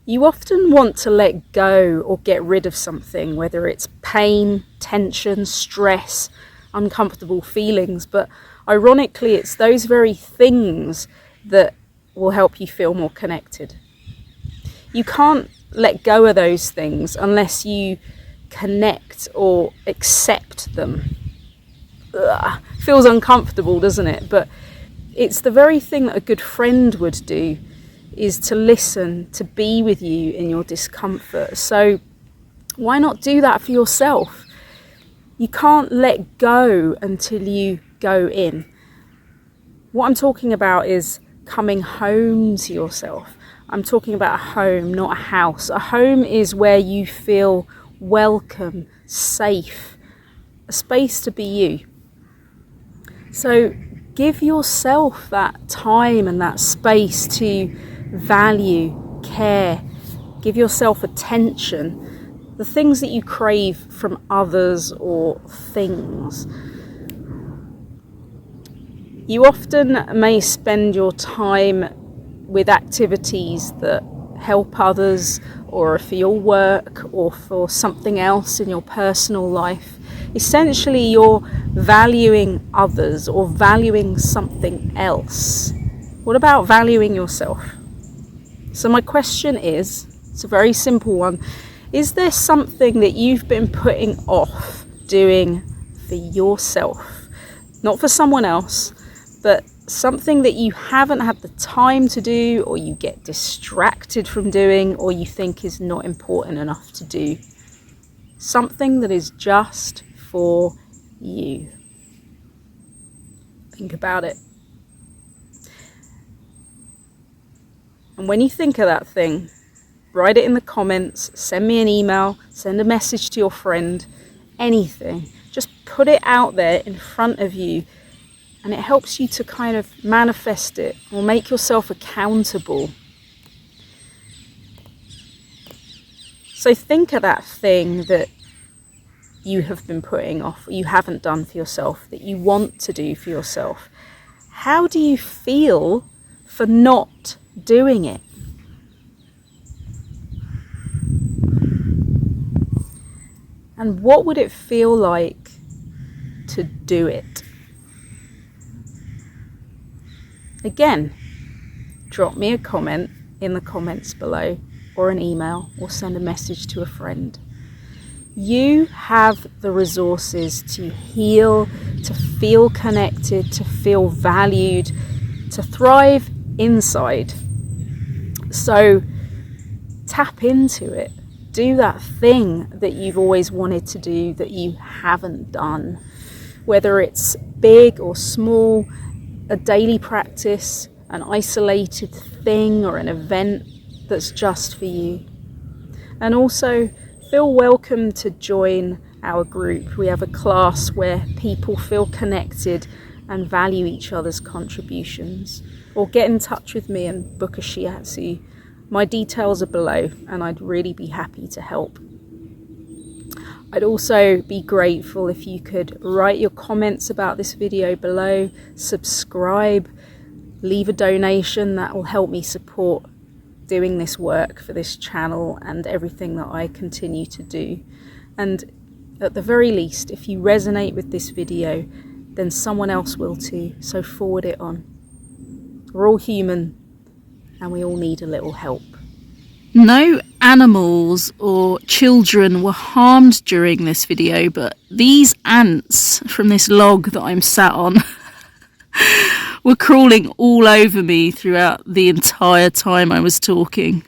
You often want to let go or get rid of something, whether it's pain, tension, stress, uncomfortable feelings, but ironically it's those very things that will help you feel more connected. You can't let go of those things unless you connect or accept them. Ugh, feels uncomfortable, doesn't it? But it's the very thing that a good friend would do, is to listen, to be with you in your discomfort. So why not do that for yourself? You can't let go until you go in. What I'm talking about is coming home to yourself. I'm talking about a home, not a house. A home is where you feel welcome, safe, a space to be you. So give yourself that time and that space to value, care, give yourself attention, the things that you crave from others or things. You often may spend your time with activities that help others, or for your work, or for something else in your personal life. Essentially, you're valuing others or valuing something else. What about valuing yourself? So my question is, it's a very simple one. Is there something that you've been putting off doing for yourself? Not for someone else, but something that you haven't had the time to do, or you get distracted from doing, or you think is not important enough to do. Something that is just for you. Think about it. And when you think of that thing, write it in the comments, send me an email, send a message to your friend, anything. Just put it out there in front of you, and it helps you to kind of manifest it or make yourself accountable. So think of that thing that you have been putting off, or you haven't done for yourself, that you want to do for yourself. How do you feel for not doing it? And what would it feel like to do it? Again, drop me a comment in the comments below, or an email, or send a message to a friend. You have the resources to heal, to feel connected, to feel valued, to thrive inside. So tap into it. Do that thing that you've always wanted to do that you haven't done. Whether it's big or small, a daily practice, an isolated thing, or an event that's just for you. And also feel welcome to join our group. We have a class where people feel connected and value each other's contributions. Or get in touch with me and book a shiatsu. My details are below, and I'd really be happy to help. I'd also be grateful if you could write your comments about this video below, subscribe, leave a donation. That will help me support doing this work for this channel and everything that I continue to do. And at the very least, if you resonate with this video, then someone else will too, so forward it on. We're all human, and we all need a little help. No animals or children were harmed during this video, but these ants from this log that I'm sat on were crawling all over me throughout the entire time I was talking.